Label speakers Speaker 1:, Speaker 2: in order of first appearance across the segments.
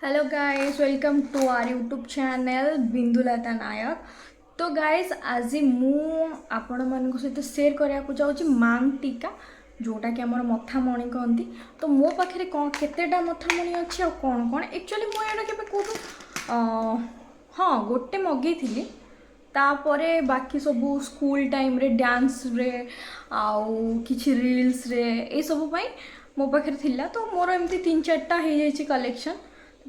Speaker 1: Hello guys, welcome to our YouTube channel Bindulata Nayak. तो guys आज मु आपण मान सहित शेयर करने जाऊँगी मांग टीका जोटा कि आम मथामणी कहती। तो मो पाखे कौन केतेटा मथामणी अच्छी और कौन कौन एक्चुअली मुझे के कौटू हाँ गोटे मगई थी। तापरे बाकी सबू स्कूल टाइम रे डांस रे आउ किछि रील्स रे ए सब पई मो पाखे थिला। तो मोर एमती 3-4टा हो जाइए कलेक्शन।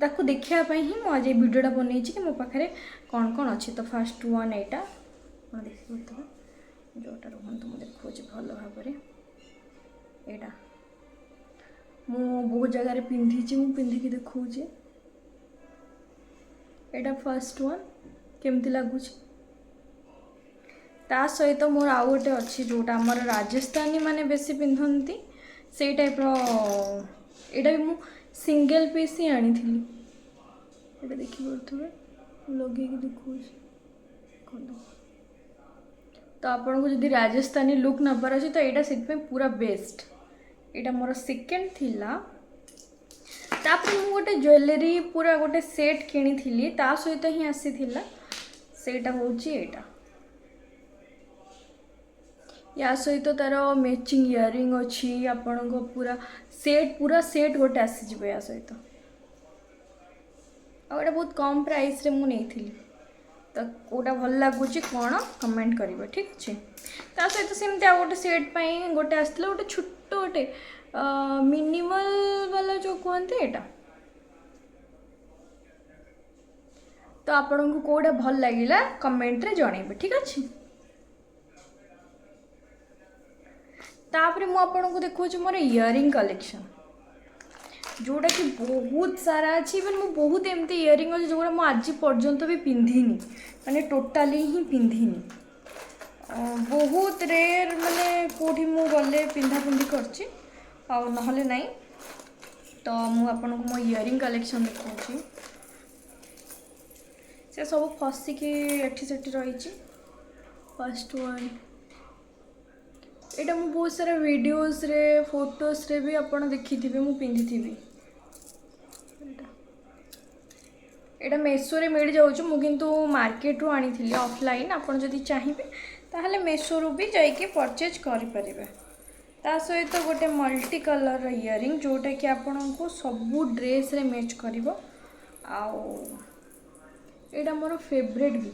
Speaker 1: ताकू देखापी ही मुझे भिडटा बनई कि मो पाखे कौन कौन अच्छी। तो फास्ट वन एटा आप देखिए जोटा रुहतु मुझे देखा भल भाव एटा मु बहुत जगह पिंधि मु पिंधिकी देखा एटा फर्स्ट वन केमती लगुच। ता सहित मोर आउ गोटे अच्छी जोटा आमर राजस्थानी माने बेसी पिंधती से टाइप एटा भी मु सिंगल पीस ही आनी थी। ये देखिए लगे देखो। तो आपन को जदि राजस्थानी लुक नबार अच्छे तो यहाँ से पूरा बेस्ट। यहाँ मोर सेकेंड थिला। तापर मु गोटे ज्वेलरी पूरा गोटे सेट किनी थी ता सहित ही आसी थिला। सेटा होची एटा या सहित तार मैचिंग इयरिंग अच्छी आपण को पूरा सेट गोटे आसीज या सहित आउटा बहुत कम प्राइस रे मु नहीं थी। तो कौटा भल लगुच कौन कमेंट करेंगे ठीक अच्छे। ता सहित सेमती आ गोटे सेट पाई गोटे आसला गोटे छोट गोटे मिनिमल वाला जो कहते एटा। तो आपण को कौटा भल लगिला कमेंट रे जणेबे ठीक अच्छे। तापर मुझे देखा मोर इयरिंग कलेक्शन जोटा कि बहुत सारा अच्छी। इवन मु बहुत एमती इयरिंग अच्छे जो आज पर्यंत भी पिंधिनी माने टोटाली ही पिंधिनी। बहुत रेयर माने कोठी मु गले पिंधा पिंधि करछि आउ नहले नहीं। तो मु आपन को मो इयरिंग कलेक्शन देखा से सब फसिकी एठी सेठी रही। फर्स्ट वन एटा मु बहुत सारा वीडियोस रे फोटोस रे भी आपन देखि थिबे मु पिंधि थिबी। एटा मेसो रे मिल जाउछ मु किंतु मार्केट रो आनी थिली ऑफलाइन। आपन जदि चाहिबे ताहले मेसो रो भी जाई के परचेज करि परिबे। ता सहित गोटे मल्टी कलर इयरिंग जोटा कि आपन को सबु ड्रेस रे मैच करिवो। आउ एटा मोर फेवरेट भी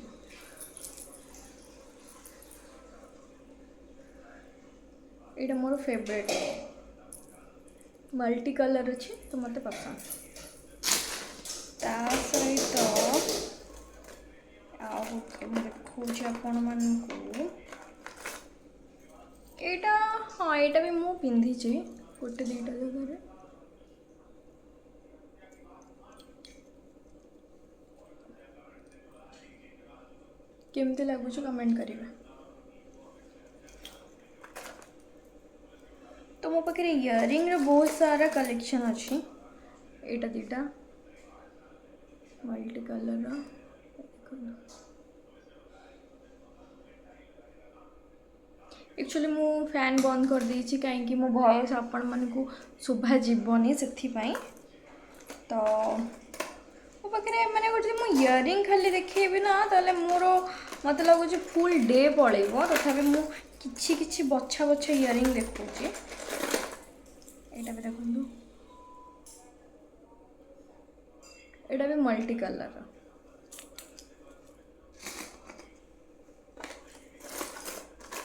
Speaker 1: एटा मोर फेवरेट मल्टी कलर अच्छी तो मत पसंद। ता सहित देखा आपण मानू एटा हाँ एटा भी मु पिंधिचे गोटे दुईटा जगह केमती लगुच कमेंट करेंगे। तो मो पाखे इयरिंग रे बहुत सारा कलेक्शन अच्छी। एटा दीटा मल्टी कलर एक्चुअली मु फैन बंद कर देछि कहीं मो वॉइस आपण मन को शोभा जीवनी से। तो मो पाखे माने गोटे मु इयरिंग खाली देखेबी ना ताले मोर मत लगुच फुल डे पळेबो। तथापि मु किछि किछि बछा बछा इयरिंग देखुची। एटा भी देखो एटा भी मल्टी कलर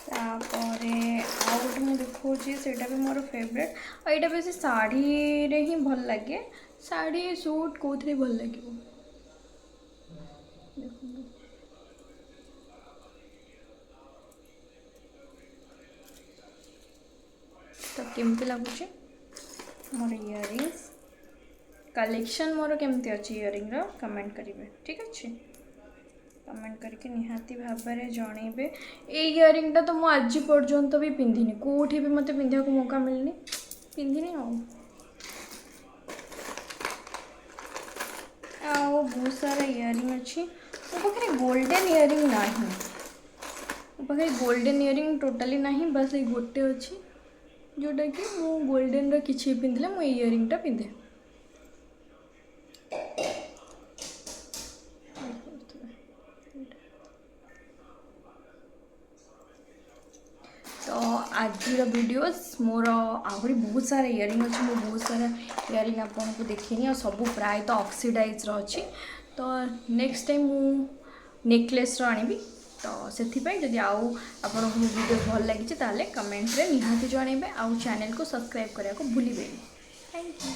Speaker 1: तापरे आउ गोटे मुझे देखा सेटा भी मोर फेवरेट। और यहाँ बेस शाढ़ी रे ही भल लगे शाढ़ी सूट कौन भल लगे तो केमती लगुच मोर इयरिंग्स कलेक्शन मोर केमती अच्छी इयरिंग रो कमेंट करेंगे ठीक अच्छे। कमेंट करके निहाती भाव में जनइबे। ए इयरिंगटा तो मु आज पर्यंत भी पिंधिनी कोठी भी मते पिंधा को मौका मिलनी पिंधिनी आउ बहुत सारा इयरिंग अच्छी। मो पाखे गोल्डन इयरिंग ना मो पाखे गोल्डन इयरिंग टोटाली ना बस ये गोटे अच्छी जोटा कि मु गोल्डन रो किछि पिंधले मु इयरिंगटा पिंधे। आज वीडियोस मोर आहरी बहुत सारा इयरिंग अच्छी मो बहुत सारा इयरिंग आपको देखनी और सब प्राय तो ऑक्सीडाइज अच्छी तो नेक्स्ट टाइम मु नेकलेस आनी तो से जदि आउ आपको वीडियो भल लगी ताले कमेंट रे निहाती जनइबे आउ चैनल को सब्सक्राइब करने को भूलिए। Thank you.